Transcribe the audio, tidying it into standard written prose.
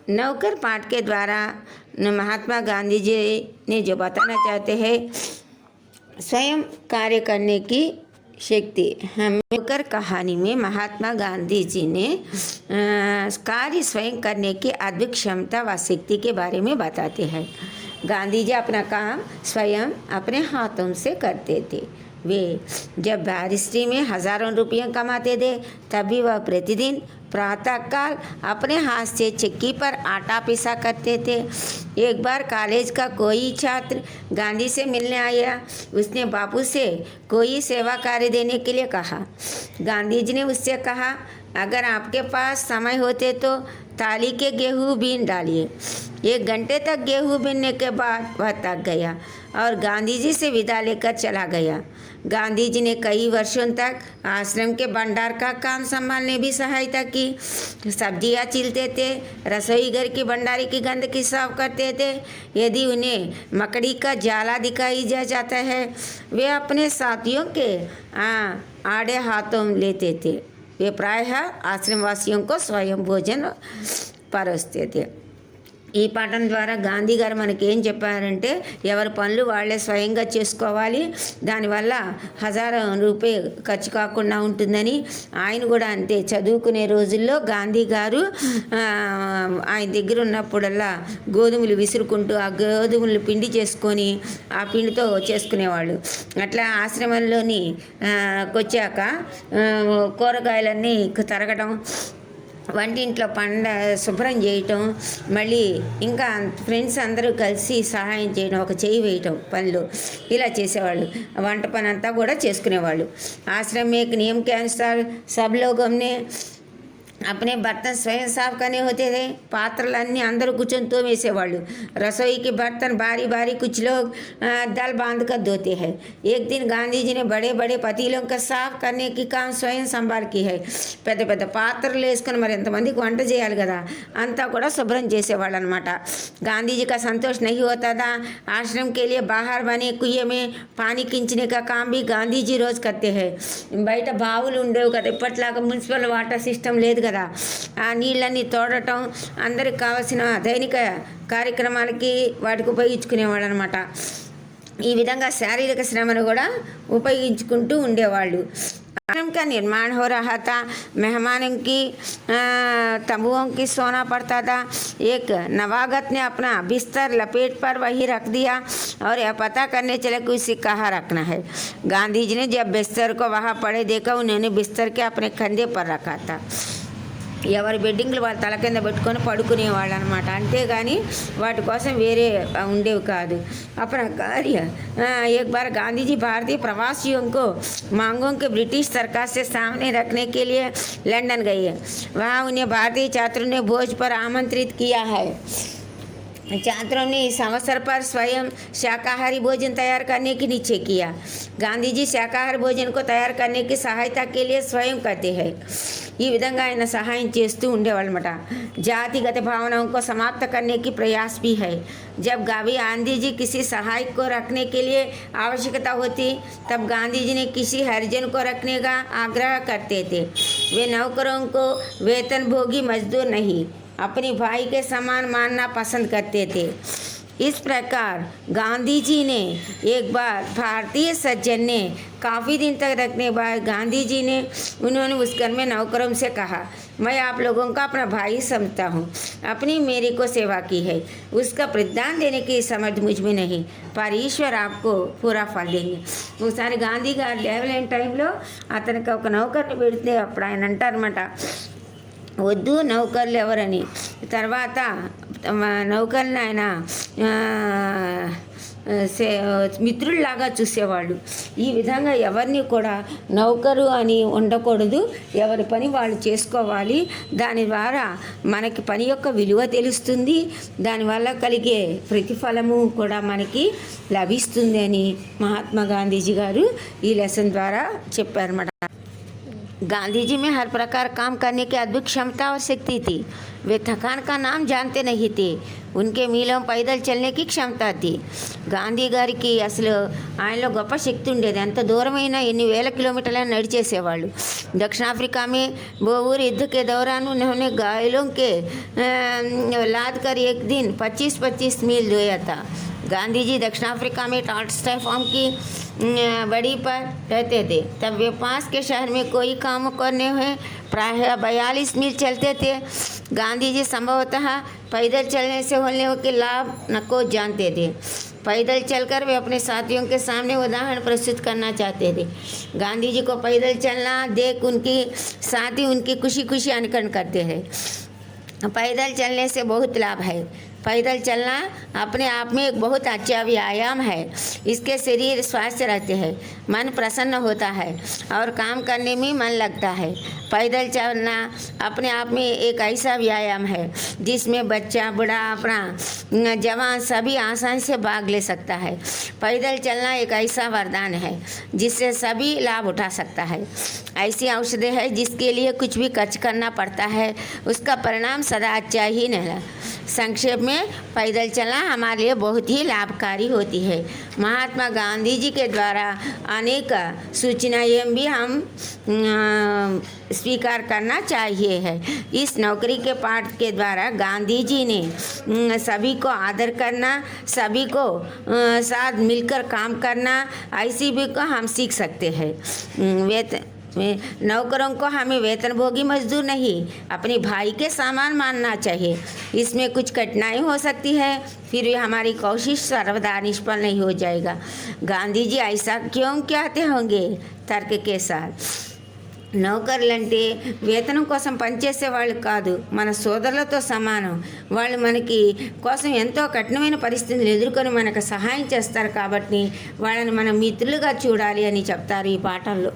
नौकर पाठ के द्वारा महात्मा गांधी जी ने जो बताना चाहते हैं, स्वयं कार्य करने की शक्ति। हम नौकर कहानी में महात्मा गांधी जी ने कार्य स्वयं करने की अद्भुत क्षमता व शक्ति के बारे में बताते हैं। गांधी जी अपना काम स्वयं अपने हाथों से करते थे। वे जब बारिश में हजारों रुपये कमाते थे, तभी वह प्रतिदिन प्रातःकाल अपने हाथ से चक्की पर आटा पीसा करते थे। एक बार कॉलेज का कोई छात्र गांधी से मिलने आया। उसने बापू से कोई सेवा कार्य देने के लिए कहा। गांधी जी ने उससे कहा, अगर आपके पास समय होते तो ताली के गेहूँ बीन डालिए। 1 घंटे तक गेहूँ बीनने के बाद वह थक गया और गांधी जी से विदा लेकर चला गया। गांधी जी ने कई वर्षों तक आश्रम के भंडार का काम संभालने भी सहायता की। सब्जियां छीलते थे, रसोई घर की भंडारे की गंदगी साफ करते थे। यदि उन्हें मकड़ी का जाला दिखाई जाता है, वे अपने साथियों के आड़े हाथों लेते थे। वे प्रायः आश्रमवासियों को स्वयं भोजन పరుస్తే ఈ పాఠం ద్వారా గాంధీ గారు మనకి ఏం చెప్పారంటే, ఎవరి పనులు వాళ్ళే స్వయంగా చేసుకోవాలి, దానివల్ల 1000 రూపాయలు ఖర్చు కాకుండా ఉంటుందని. ఆయన కూడా అంతే, చదువుకునే రోజుల్లో గాంధీ గారు ఆయన దగ్గర ఉన్నప్పుడల్లా గోధుమలు విసురుకుంటూ ఆ గోధుమలు పిండి చేసుకొని ఆ పిండితో చేసుకునేవాళ్ళు. అట్లా ఆశ్రమంలోని వచ్చాక కూరగాయలన్నీ తరగడం, వంటింట్లో శుభ్రం చేయటం, మళ్ళీ ఇంకా ఫ్రెండ్స్ అందరూ కలిసి సహాయం చేయడం, ఒక చేయి వేయటం పనులు ఇలా చేసేవాళ్ళు. వంట పని అంతా కూడా చేసుకునేవాళ్ళు. आश्रम में एक नियम के अनुसार सब लोग हमने अपने बर्तन स्वयं साफ करने होते थे. పాత్రలన్నీ అందరూ కూర్చొని తోమేసేవాళ్ళు. रसोई के बर्तन बारी बारी कुछ लोग दल बांध कर धोते हैं. एक दिन गांधी जी ने बड़े बड़े पतीलों का साफ करने की काम स्वयं संभाल की है. పెద్ద పెద్ద పాత్రలు వేసుకొని మరి ఎంతమందికి వంట చేయాలి కదా, అంతా కూడా శుభ్రం చేసేవాళ్ళు అనమాట. गांधी जी का संतोष नहीं होता था. आश्रम के लिए बाहर बने कुएं में पानी खींचने का काम भी गांधी जी रोज करते हैं. బయట బావులు ఉండేవి కదా, ఇప్పట్లాగా మున్సిపల్ వాటర్ సిస్టమ్ లేదు కదా. ఆ నీళ్ళన్నీ తోడటం, అందరికి కావాల్సిన దైనిక కార్యక్రమాలకి వాటికి ఉపయోగించుకునేవాళ్ళు అనమాట. ఈ విధంగా శారీరక శ్రమను కూడా ఉపయోగించుకుంటూ ఉండేవాళ్ళు. आश्रम का निर्माण हो रहा था. मेहमानों की तंबुओं की सोना पड़ता था. एक नवागत ने अपना बिस्तर लपेट पर वही रख दिया और यह पता करने चले कि उसे कहाँ रखना है. गांधी जी ने जब बिस्तर को वहाँ पड़े देखा, उन्होंने बिस्तर के अपने कंधे पर रखा था. ఎవరి బెడ్డింగ్లు వాళ్ళ తల కింద పెట్టుకొని పడుకునేవాళ్ళు అనమాట. అంతేగాని వాటి కోసం వేరే ఉండేవి కాదు. अपना कार्य एक बार गांधी जी भारतीय प्रवासियों को मांगों के ब्रिटिश सरकार से सामने रखने के लिए लंदन गए. वहाँ उन्हें भारतीय छात्रों ने भोज पर आमंत्रित किया है. छात्रों ने इस अवसर पर स्वयं शाकाहारी भोजन तैयार करने की निश्चय किया. गांधी जी शाकाहारी भोजन को तैयार करने की सहायता के लिए स्वयं करते हैं. ఈ విధంగా ఆయన సహాయం చేస్తూ ఉండేవాళ్ళమాట. जातिगत भावनाओं को समाप्त करने की प्रयास भी है. जब गांधी जी किसी सहायक को रखने के लिए आवश्यकता होती, तब गांधी जी ने किसी हरिजन को रखने का आग्रह करते थे. वे नौकरों को वेतनभोगी मजदूर नहीं, अपने भाई के समान मानना पसंद करते थे. इस प्रकार गांधी जी ने एक बार भारतीय सज्जन ने काफ़ी दिन तक रखने बाद गांधी जी ने उन्होंने उस घर में नौकरों से कहा, मैं आप लोगों का अपना भाई समझता हूँ. अपनी मेरी को सेवा की है, उसका प्रतिदान देने की समझ मुझ में नहीं, पर ईश्वर आपको पूरा फल देंगे. ఒకసారి గాంధీ గారు లేవలేని టైంలో అతనికి ఒక నౌకర్ని పెడితే అప్పుడు ఆయన అంటారన్నమాట, వద్దు నౌకర్లు ఎవరని. తర్వాత నౌకర్ని ఆయన మిత్రుల్లాగా చూసేవాళ్ళు. ఈ విధంగా ఎవరిని కూడా నౌకరు అని ఉండకూడదు. ఎవరి పని వాళ్ళు చేసుకోవాలి. దాని ద్వారా మనకి పని యొక్క విలువ తెలుస్తుంది. దానివల్ల కలిగే ప్రతిఫలము కూడా మనకి లభిస్తుంది అని మహాత్మా గాంధీజీ గారు ఈ లెసన్ ద్వారా చెప్పారన్నమాట. गांधी जी में हर प्रकार काम करने की अद्भुत क्षमता और शक्ति थी। वे थकान का नाम जानते नहीं थे। उनके मीलों पैदल चलने की क्षमता थी। గాంధీ గారికి అసలు ఆయనలో గొప్ప శక్తి ఉండేది। ఎంత దూరమైనా ఎన్ని వేల కిలోमीटर నడిచేసేవాళ్ళు। दक्षिणाफ्रिका में बोऊर युद्ध के दौरान उन्होंने घायलों के लाद कर एक दिन 25-25 मील धोया था। गांधी जी दक्षिण अफ्रीका में टॉल्स्टॉय फार्म की बड़ी पर रहते थे। तब वे पास के शहर में कोई काम करने हुए प्राय 42 मील चलते थे। गांधी जी संभवतः पैदल चलने से होने के लाभ न को जानते थे। पैदल चलकर वे अपने साथियों के सामने उदाहरण प्रस्तुत करना चाहते थे। गांधी जी को पैदल चलना देख उनकी साथी उनकी खुशी खुशी अनुकरण करते हैं। पैदल चलने से बहुत लाभ है। पैदल चलना अपने आप में एक बहुत अच्छा व्यायाम है। इसके शरीर स्वस्थ रहते हैं, मन प्रसन्न होता है और काम करने में मन लगता है। पैदल चलना अपने आप में एक ऐसा व्यायाम है जिसमें बच्चा बूढ़ा अपना जवान सभी आसानी से भाग ले सकता है। पैदल चलना एक ऐसा वरदान है जिससे सभी लाभ उठा सकता है। ऐसी औषधि है जिसके लिए कुछ भी खर्च करना पड़ता है, उसका परिणाम सदा अच्छा ही नहीं। संक्षेप में पैदल चलना हमारे लिए बहुत ही लाभकारी होती है। महात्मा गांधी जी के द्वारा अनेक सूचनाएं भी हम स्वीकार करना चाहिए है। इस नौकरी के पाठ के द्वारा गांधी जी ने सभी को आदर करना, सभी को साथ मिलकर काम करना, ऐसी भी को हम सीख सकते हैं। नौकरों को हमें वेतनभोगी मजदूर नहीं, अपने भाई के समान मानना चाहिए। इसमें कुछ कठिनाई हो सकती है, फिर भी हमारी कोशिश सर्वदा निष्फल नहीं हो जाएगा। गांधी जी ऐसा क्यों कहते होंगे? तर्क के साथ నౌకర్లంటే వేతనం కోసం పనిచేసే వాళ్ళు కాదు, మన సోదరులతో సమానం। వాళ్ళు మనకి కోసం ఎంతో కఠినమైన పరిస్థితులు ఎదుర్కొని మనకు సహాయం చేస్తారు కాబట్టి వాళ్ళని మనం మిత్రులుగా చూడాలి అని చెప్తారు ఈ పాఠంలో।